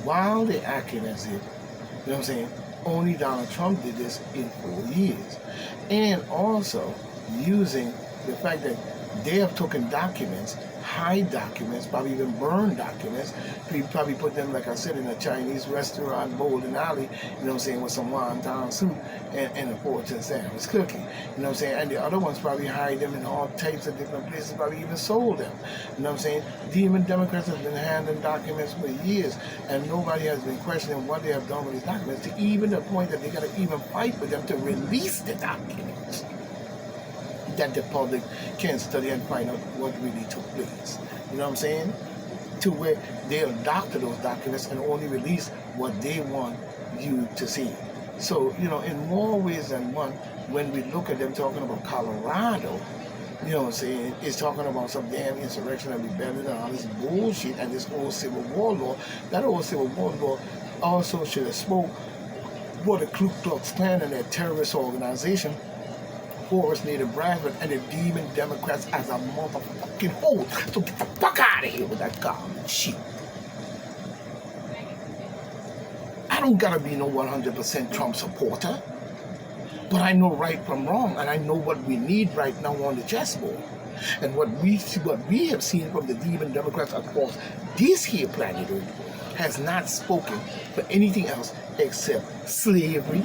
while they're acting as if, you know what I'm saying, only Donald Trump did this in 4 years. And also using the fact that they have taken documents, hide documents, probably even burn documents. People probably put them, like I said, in a Chinese restaurant, Bowling Alley, you know what I'm saying, with some wonton soup and a pork and sandwich cookie. You know what I'm saying? And the other ones probably hide them in all types of different places, probably even sold them. You know what I'm saying? Demon Democrats have been handling documents for years, and nobody has been questioning what they have done with these documents, to even the point that they got to even fight with them to release the documents, that the public can study and find out what really took place. You know what I'm saying? To where they'll doctor those documents and only release what they want you to see. So, you know, in more ways than one, when we look at them talking about Colorado, you know what I'm saying, it's talking about some damn insurrection and rebellion and all this bullshit and this old Civil War law. That old Civil War law also should have spoke for the Ku Klux Klan and their terrorist organization, Horace Native Bradford, and the Demon Democrats as a motherfucking whole. So get the fuck out of here with that garbage shit. I don't gotta be no 100% Trump supporter, but I know right from wrong, and I know what we need right now on the chessboard. And what we have seen from the Demon Democrats across this here planet Earth has not spoken for anything else except slavery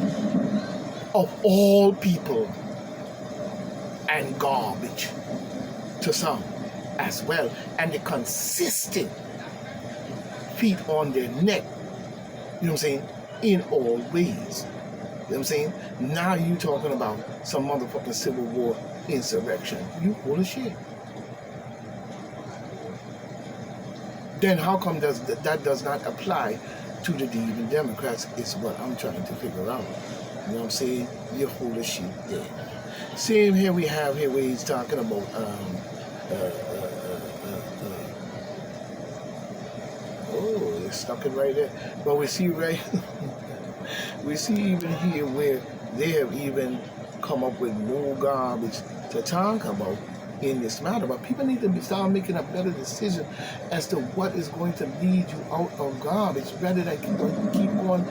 of all people, and garbage to some as well, and the consistent feet on their neck, you know what I'm saying, in all ways. You know what I'm saying? Now you talking about some motherfucking Civil War insurrection. You full of shit. Then how come that does not apply to the Demon Democrats is what I'm trying to figure out. You know what I'm saying? You're full of shit there. Same here we have here where he's talking about oh, they stuck it right there. But we see we see even here where they have even come up with more garbage to talk about in this matter. But people need to start making a better decision as to what is going to lead you out of garbage, rather than keep on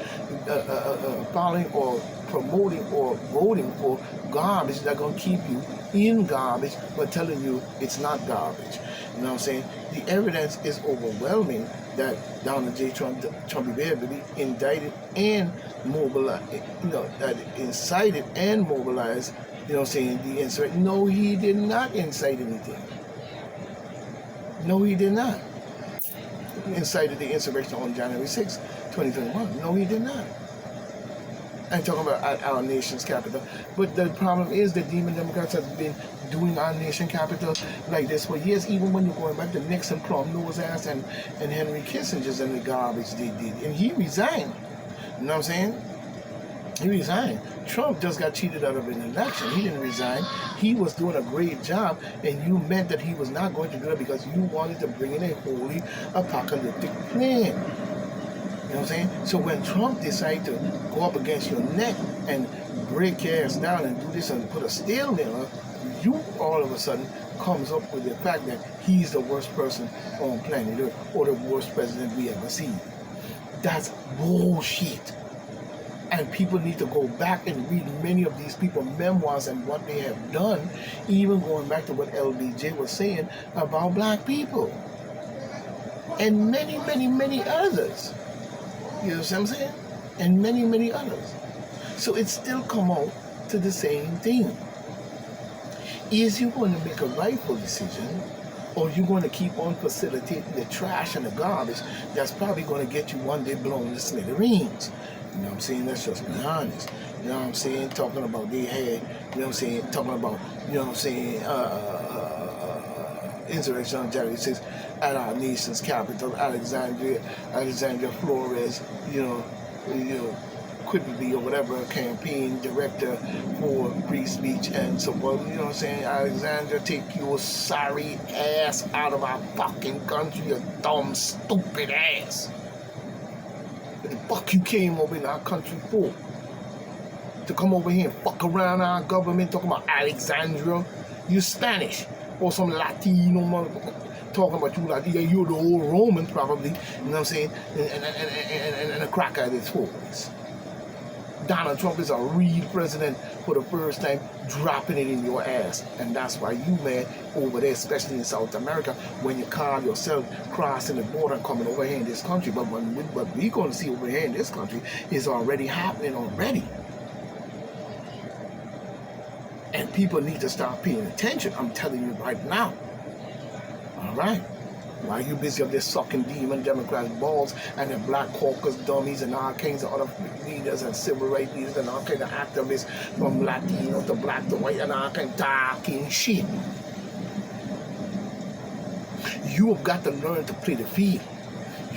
following or promoting or voting for garbage that's going to keep you in garbage but telling you it's not garbage. You know what I'm saying? The evidence is overwhelming that Donald J. Trump be indicted and mobilized, that incited and mobilized, you know what I'm saying, the insurrection. No, he did not incite anything. No, he did not. He incited the insurrection on January 6, 2021. No, he did not. I'm talking about at our nation's capital. But the problem is the Demon Democrats have been doing our nation capital like this for years, even when you're going back to Nixon, Plum Nose Ass, and Henry Kissinger's and the garbage they did. And he resigned. You know what I'm saying? He resigned. Trump just got cheated out of an election. He didn't resign. He was doing a great job, and you meant that he was not going to do it because you wanted to bring in a holy apocalyptic plan. You know what I'm saying? So when Trump decided to go up against your neck and break your ass down and do this and put a stalemate on, you all of a sudden comes up with the fact that he's the worst person on planet Earth, or the worst president we ever seen. That's bullshit. And people need to go back and read many of these people's memoirs and what they have done, even going back to what LBJ was saying about black people. And many, many, many others. You know what I'm saying? And many, many others. So it still come out to the same thing. Is you going to make a rightful decision, or you going to keep on facilitating the trash and the garbage that's probably going to get you one day blown to smithereens? You know what I'm saying? Let's just be honest. You know what I'm saying? Talking about they had, you know what I'm saying? Talking about, you know what I'm saying? Insurrection on January 6th at our nation's capital, Alexandria Flores, Quigley or whatever, campaign director for free speech and so forth. You know what I'm saying? Alexandria, take your sorry ass out of our fucking country, you dumb, stupid ass. What the fuck you came over in our country for? To come over here and fuck around our government talking about Alexandria? You Spanish or some Latino motherfucker? talking about you like you're the old Roman probably, you know what I'm saying, and a crack at his voice. Donald Trump is a real president for the first time, dropping it in your ass. And that's why you, man, over there, especially in South America, when you call yourself crossing the border and coming over here in this country, but what we're going to see over here in this country is already happening already. And people need to start paying attention. I'm telling you right now. All right? While you busy up there sucking demon Democratic balls and the Black Caucus dummies and all kinds of other leaders and civil rights leaders and all kinds of activists from Latino to black to white and all kinds of talking shit. You've got to learn to play the field.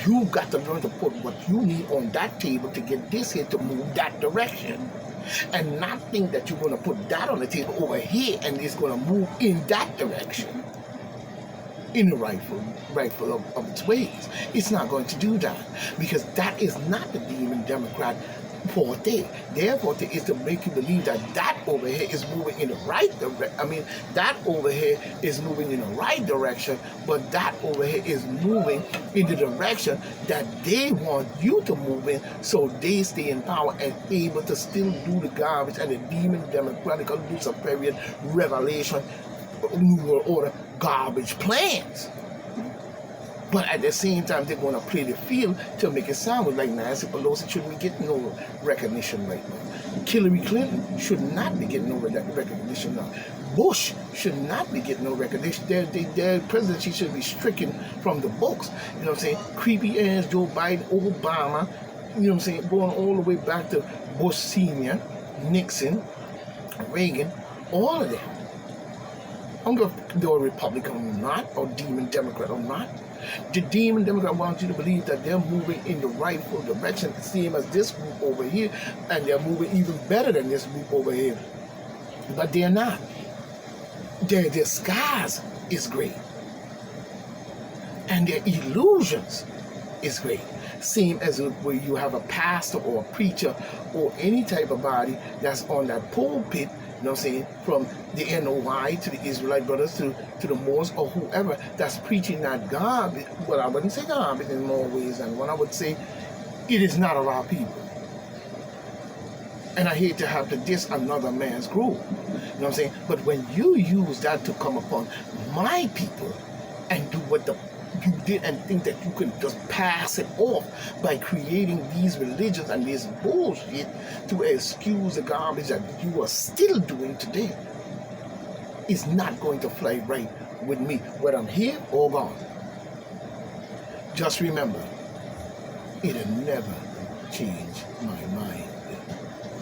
You've got to learn to put what you need on that table to get this here to move that direction. And not think that you're going to put that on the table over here and it's going to move in that direction. In the rightful of its ways. It's not going to do that because that is not the demon Democrat forte. Their forte is to make you believe that that over here is moving in the right direction. I mean, that over here is moving in the right direction, but that over here is moving in the direction that they want you to move in, so they stay in power and able to still do the garbage and the demon Democratic Luciferian revelation, New World Order garbage plans. But at the same time, they're going to play the field to make it sound like Nancy Pelosi shouldn't be getting no recognition right now. Hillary Clinton should not be getting no recognition now. Bush should not be getting no recognition. Their presidency should be stricken from the books. You know what I'm saying? Creepy ass Joe Biden, Obama, you know what I'm saying? Going all the way back to Bush Sr., Nixon, Reagan, all of them. I don't know if they're Republican or not, or demon Democrat or not. The demon Democrat wants you to believe that they're moving in the rightful direction, same as this group over here, and they're moving even better than this group over here. But they're not. Their disguise is great. And their illusions is great. Same as where you have a pastor or a preacher or any type of body that's on that pulpit, you know what I'm saying, from the NOI to the Israelite brothers to the Moors or whoever that's preaching that garbage. Well, I wouldn't say garbage in more ways than one. I would say it is not of our people. And I hate to have to diss another man's group. You know what I'm saying? But when you use that to come upon my people and do what you did and think that you can just pass it off by creating these religions and this bullshit to excuse the garbage that you are still doing today, is not going to fly right with me, whether I'm here or gone. Just remember, it'll never change my mind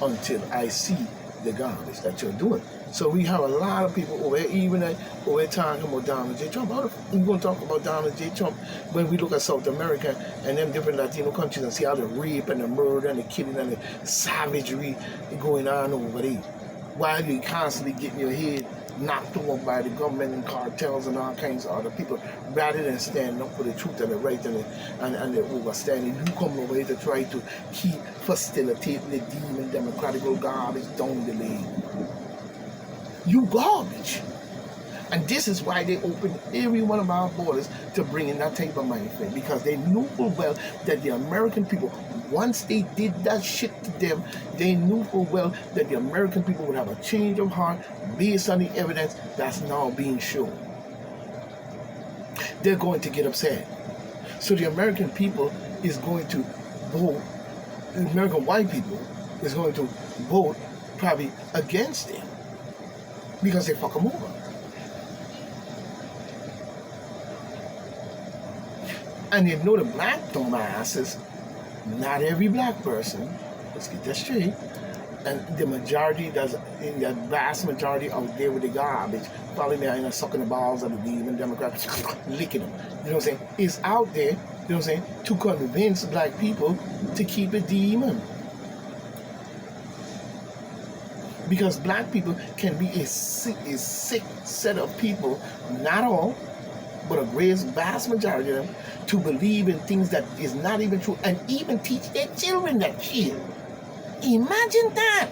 until I see the garbage that you're doing. So we have a lot of people over here, even over here talking about Donald J. Trump. We're going to talk about Donald J. Trump when we look at South America and them different Latino countries and see how the rape and the murder and the killing and the savagery going on over there. While you're constantly getting your head knocked over by the government and cartels and all kinds of other people, rather than standing up for the truth and the right and the overstanding, you come over here to try to keep facilitating the demon democratic garbage down the lane. You garbage. And this is why they opened every one of our borders to bring in that type of mind frame, because they knew full well that the American people, once they did that shit to them, they knew full well that the American people would have a change of heart based on the evidence that's now being shown. They're going to get upset. So the American people is going to vote, the American white people is going to vote probably against them because they fuck them over. And you know the black dumbasses, not every black person, let's get that straight, and the majority, in the vast majority out there with the garbage, following behind and sucking the balls of the demon Democrats, licking them, you know what I'm saying, is out there, you know what I'm saying, to convince black people to keep a demon. Because black people can be a sick set of people, not all, but a great vast majority of them, to believe in things that is not even true and even teach their children that shit. Imagine that.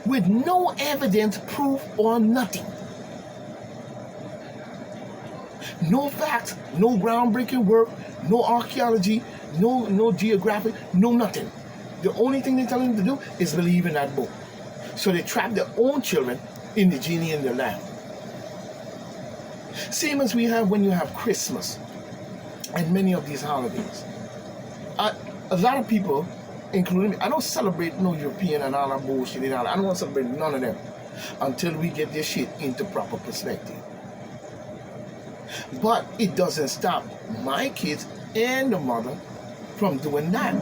With no evidence, proof, or nothing. No facts, no groundbreaking work, no archaeology, no geographic, no nothing. The only thing they tell them to do is believe in that book. So they trap their own children in the genie and the lamb. Same as we have when you have Christmas and many of these holidays. A lot of people, including me, I don't celebrate no European and all that bullshit and all that. I don't want to celebrate none of them until we get this shit into proper perspective. But it doesn't stop my kids and the mother from doing that.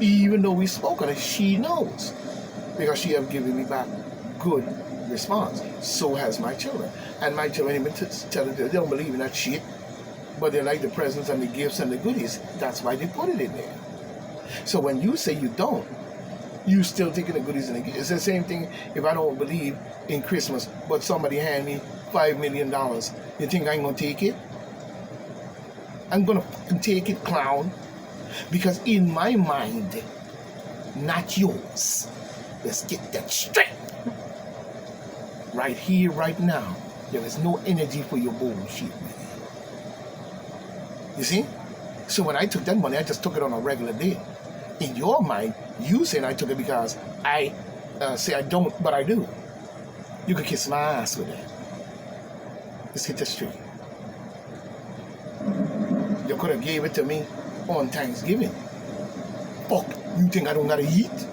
Even though we spoke on it, she knows. Because she have given me back good response. So has my children. And my children even tell them they don't believe in that shit. But they like the presents and the gifts and the goodies. That's why they put it in there. So when you say you don't, you still taking the goodies and the gifts. It's the same thing if I don't believe in Christmas, but somebody hand me $5 million. You think I'm going to take it? I'm going to fucking take it, clown. Because in my mind, not yours. Let's get that straight. Right here, right now, there is no energy for your bullshit. You see? So when I took that money, I just took it on a regular day. In your mind, you saying I took it because I say I don't, but I do. You could kiss my ass with that. Let's get this straight. You could have gave it to me on Thanksgiving. Fuck, you think I don't gotta eat?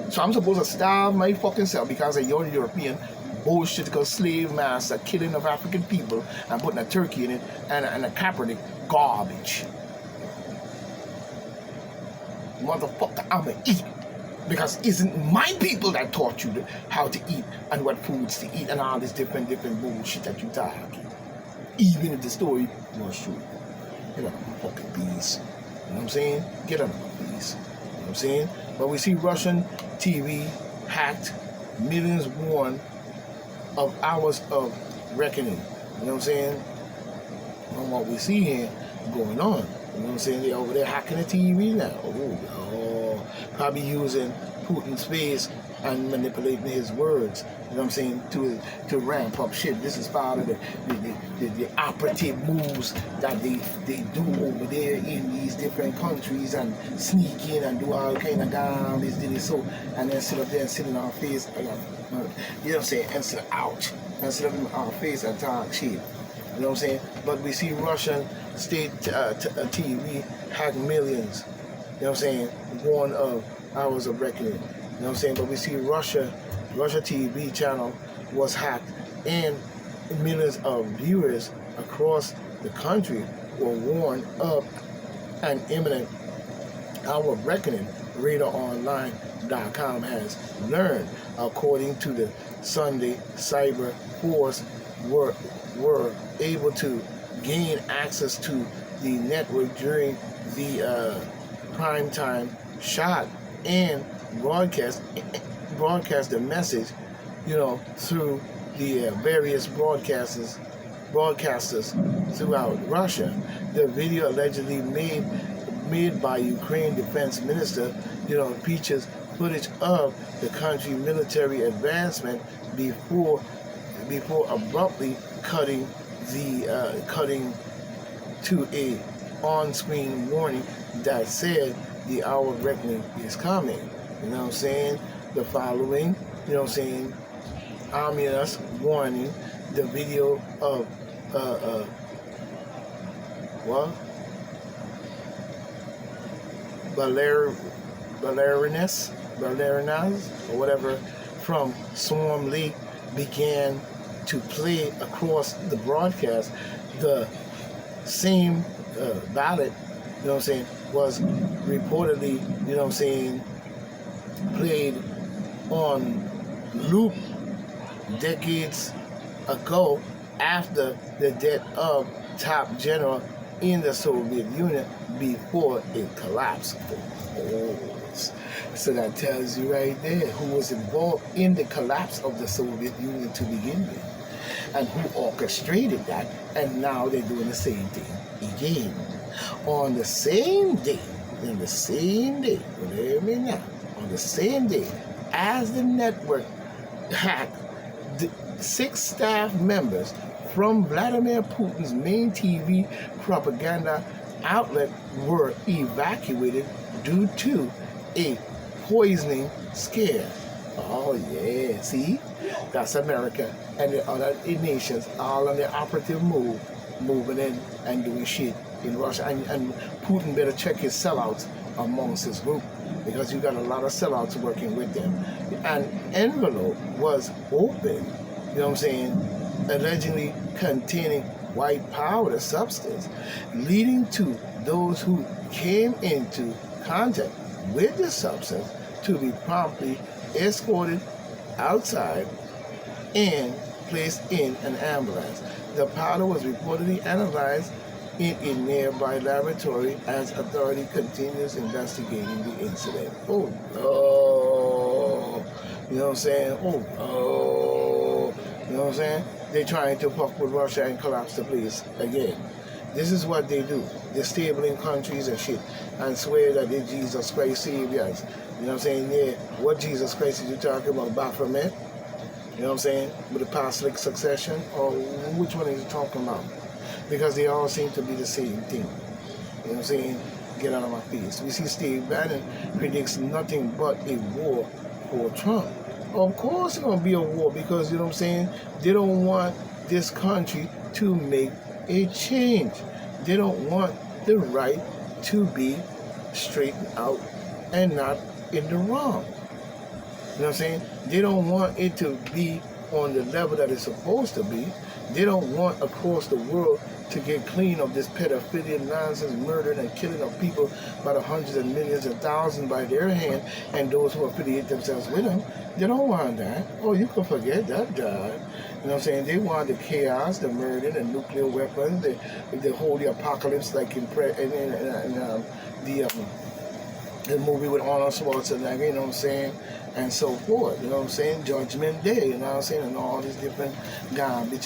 So I'm supposed to starve my fucking self because of your European bullshitical slave master killing of African people and putting a turkey in it and a Kaepernick garbage. Motherfucker, I'ma eat. Because it isn't my people that taught you how to eat and what foods to eat and all this different bullshit that you talking. Even if the story was true. Get out of my fucking bees. You know what I'm saying? Get out of my bees. You know what I'm saying? But we see Russian TV hacked, millions won of hours of reckoning. You know what I'm saying? And what we see here going on. You know what I'm saying? They're over there hacking the TV now. Oh, probably using Putin's face and manipulating his words. You know what I'm saying? To ramp up shit. This is part of the operative moves that they do over there in these different countries and sneak in and do all kind of garbage, so, and then sit up there and sit in our face. You know what I'm saying? And sit ouch. And sit up in our face and talk shit. You know what I'm saying? But we see Russian state TV hack millions. You know what I'm saying? One of hours of reckoning. You know what I'm saying? But we see Russia TV channel was hacked and millions of viewers across the country were warned of an imminent hour of reckoning. RadarOnline.com has learned, according to the Sunday Cyber Force, were able to gain access to the network during the primetime shot and broadcast the message, through the various broadcasters throughout Russia. The video allegedly made by Ukraine Defense Minister, features footage of the country's military advancement before abruptly cutting to a on-screen warning that said the hour of reckoning is coming. You know what I'm saying? The following, ominous warning. The video of Valerinas or whatever from Swarm Lake began to play across the broadcast. The same ballot, was reportedly, played on loop decades ago after the death of top general in the Soviet Union before it collapsed. So that tells you right there who was involved in the collapse of the Soviet Union to begin with, and who orchestrated that, and now they're doing the same thing again. On the same day, on the same day as the network hacked, 6 staff members from Vladimir Putin's main TV propaganda outlet were evacuated due to a poisoning scare. Oh yeah, see? That's America and the other nations all on the operative move, moving in and doing shit in Russia. And Putin better check his sellouts amongst his group, because you got a lot of sellouts working with them. An envelope was opened, you know what I'm saying, allegedly containing white powder substance, leading to those who came into contact with the substance to be promptly escorted outside and placed in an ambulance. The powder was reportedly analyzed in a nearby laboratory as authority continues investigating the incident. Oh no. You know what I'm saying? Oh no. You know what I'm saying? They're trying to fuck with Russia and collapse the place again. This is what they do. They're stabling countries and shit and swear that they're Jesus Christ saviors. You know what I'm saying? Yeah. What Jesus Christ is you talking about? Baphomet? You know what I'm saying? With the apostolic succession? Or which one are you talking about? Because they all seem to be the same thing. You know what I'm saying? Get out of my face. We see Steve Bannon predicts nothing but a war for Trump. Of course it's going to be a war, because, you know what I'm saying, they don't want this country to make a change. They don't want the right to be straightened out and not in the wrong. You know what I'm saying? They don't want it to be on the level that it's supposed to be. They don't want across the world to get clean of this pedophilia nonsense, murder and killing of people by the hundreds and millions and thousands by their hand, and those who affiliate themselves with them. They don't want that. Oh, you can forget that, God. You know what I'm saying? They want the chaos, the murder, the nuclear weapons, the holy apocalypse, like in the movie with Arnold Schwarzenegger, you know what I'm saying, and so forth, you know what I'm saying, Judgment Day, you know what I'm saying, and all these different garbage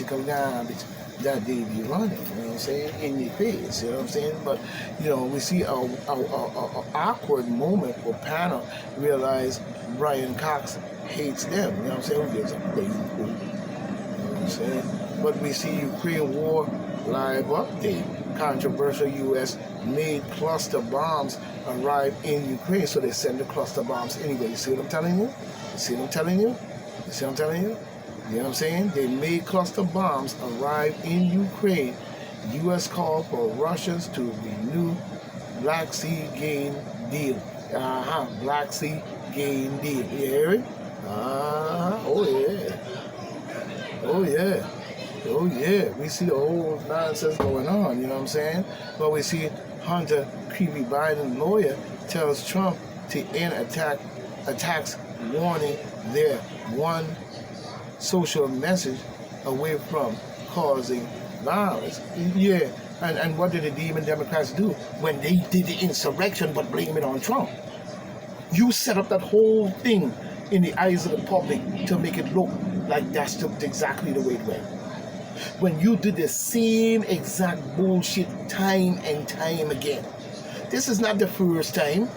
that they be running, you know what I'm saying, in your face, you know what I'm saying. But, you know, we see a awkward moment for panel realize Brian Cox hates them, you know what I'm saying, who gives a crazy fool, you know what I'm saying. But we see Ukraine War live update. Controversial U.S. made cluster bombs arrive in Ukraine, so they send the cluster bombs anyway. You see what I'm telling you? You see what I'm telling you? You see what I'm telling you? You know what I'm saying? They made cluster bombs arrive in Ukraine. U.S. called for Russians to renew Black Sea game deal. Black Sea game deal. You hear it? Oh yeah. Oh yeah. Oh yeah, we see the whole nonsense going on, you know what I'm saying? But we see Hunter Creevy Biden lawyer tells Trump to end attacks, warning their one social message away from causing violence. Yeah, and what did the demon Democrats do when they did the insurrection but blame it on Trump? You set up that whole thing in the eyes of the public to make it look like that's just exactly the way it went. When you do the same exact bullshit time and time again. This is not the first time.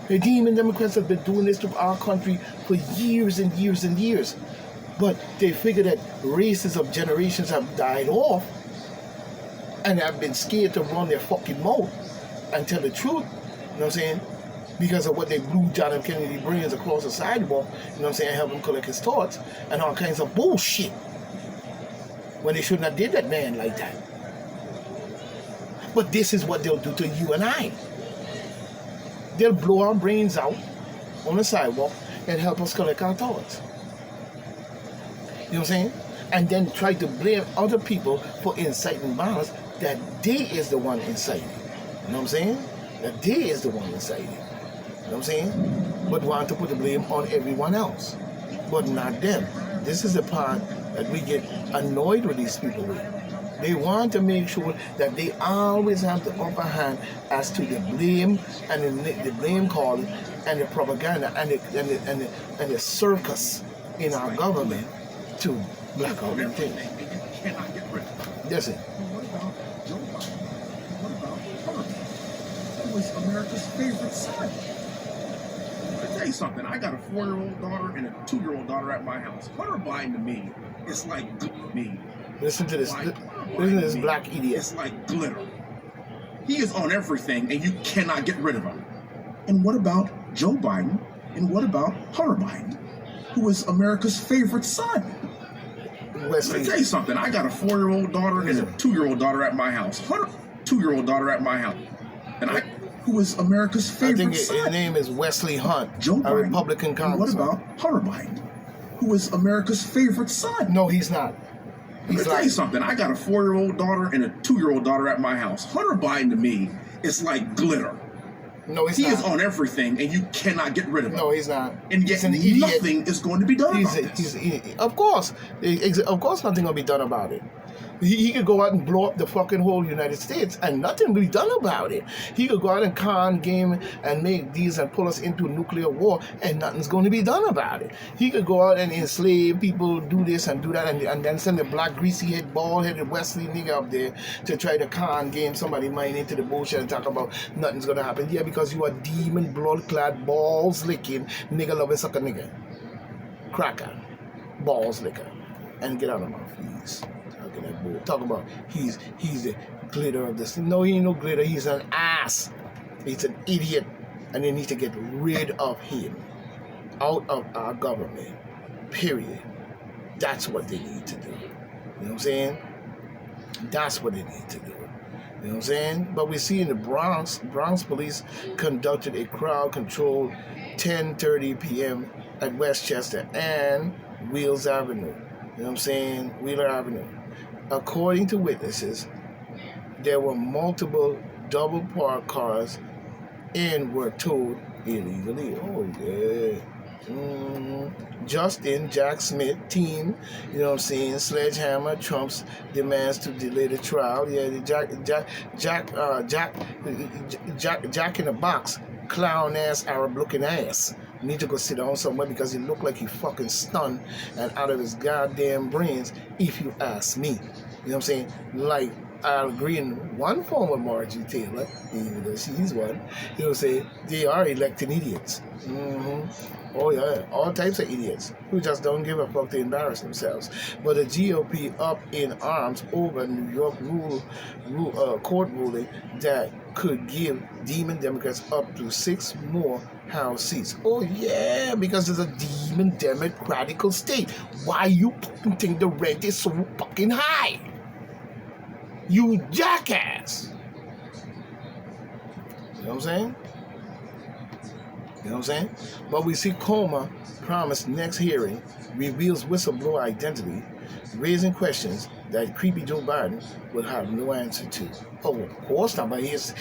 The demon Democrats have been doing this to our country for years and years and years. But they figure that races of generations have died off and have been scared to run their fucking mouth and tell the truth. You know what I'm saying? Because of what they blew John F. Kennedy brains across the sidewalk, you know what I'm saying, help him collect his thoughts and all kinds of bullshit. When they shouldn't have did that man like that. But this is what they'll do to you and I. They'll blow our brains out on the sidewalk and help us collect our thoughts. You know what I'm saying? And then try to blame other people for inciting violence that they is the one inciting. You know what I'm saying? That they is the one inciting. You know what I'm saying? But want to put the blame on everyone else. But not them. This is the part that we get annoyed with these people with. They want to make sure that they always have the upper hand as to the blame and the blame calling and the propaganda and the circus in our government to black out and things. That's it. What about Joe Biden? What about Hunter? He was America's favorite son. I'll tell you something. I got a 4-year-old daughter and a 2-year-old daughter at my house. Hunter Biden to me, it's like me. Listen to this. Like, Listen to this black idiot. It's like glitter. He is on everything, and you cannot get rid of him. And what about Joe Biden? And what about Hunter Biden, who is America's favorite son? Let me tell you something. I got a 4-year-old daughter and a 2-year-old daughter at my house. Hunter, 2-year-old daughter at my house. And who is America's favorite I think son? his name is Wesley Hunt, Joe a Biden. Republican And congressman. what about Hunter Biden, who is America's favorite son? No, he's not. Let me tell you something. I got a 4-year-old daughter and a 2-year-old daughter at my house. Hunter Biden to me is like glitter. No, he's He not. is on everything, and you cannot get rid of him. No, he's not. And yet He's an idiot. nothing is going to be done about this. Of course, nothing will be done about it. He could go out and blow up the fucking whole United States and nothing will be done about it. He could go out and con game and make these and pull us into nuclear war and nothing's going to be done about it. He could go out and enslave people, do this and do that, and then send a black greasy head, bald headed Wesley nigga up there to try to con game somebody mind into the bullshit and talk about nothing's going to happen. Yeah, because you are demon blood clad balls licking nigga loving sucker nigga. Cracker. Balls licker. And get out of my face. Talk about he's the glitter of this. No, he ain't no glitter. He's an ass. He's an idiot, and they need to get rid of him out of our government. Period. That's what they need to do. You know what I'm saying? That's what they need to do. You know what I'm saying? But we see in the Bronx police conducted a crowd-controlled 10:30 p.m. at Westchester and Wheels Avenue. You know what I'm saying? Wheeler Avenue. According to witnesses, there were multiple double parked cars and were towed illegally. Oh, yeah. Justin, Jack Smith team, you know what I'm saying? Sledgehammer trumps demands to delay the trial. Yeah, the Jack in the box, clown ass, Arab looking ass. Need to go sit down somewhere because he looked like he fucking stunned and out of his goddamn brains, if you ask me. You know what I'm saying? Like, I'll agree in one form with Margie Taylor, even though she's one. You know what I'm saying? They are electing idiots. Oh yeah, all types of idiots who just don't give a fuck to embarrass themselves. But the GOP up in arms over New York court ruling that could give demon Democrats up to 6 more House seats. Oh yeah, because it's a demon democratical state. Why you think the rent is so fucking high? You jackass. You know what I'm saying? You know what I'm saying? But we see Comer promised next hearing reveals whistleblower identity, raising questions that creepy Joe Biden will have no answer to. Oh, of course not, but his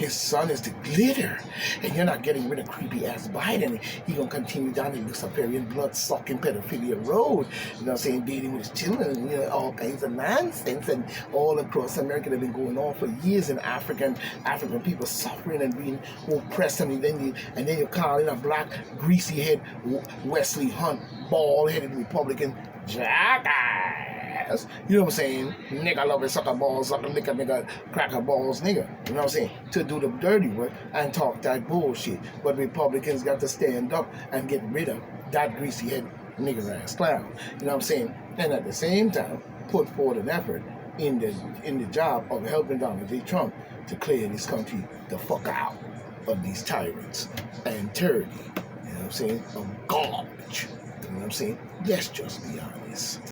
son is the glitter. And you're not getting rid of creepy ass Biden. He's gonna continue down the Luciferian blood-sucking pedophilia road. You know what I'm saying? Dating with his children, you know, all kinds of nonsense. And all across America that have been going on for years, and African people suffering and being oppressed, and then you're calling a black greasy head Wesley Hunt, bald-headed Republican jackass. You know what I'm saying? Nigga loving sucker balls, sucker liquor nigga, cracker balls nigga. You know what I'm saying? To do the dirty work and talk that bullshit. But Republicans got to stand up and get rid of that greasy head nigger ass clown. You know what I'm saying? And at the same time, put forward an effort in the job of helping Donald J. Trump to clear this country the fuck out of these tyrants and tyranny. You know what I'm saying? Of garbage. You know what I'm saying? Let's just be honest.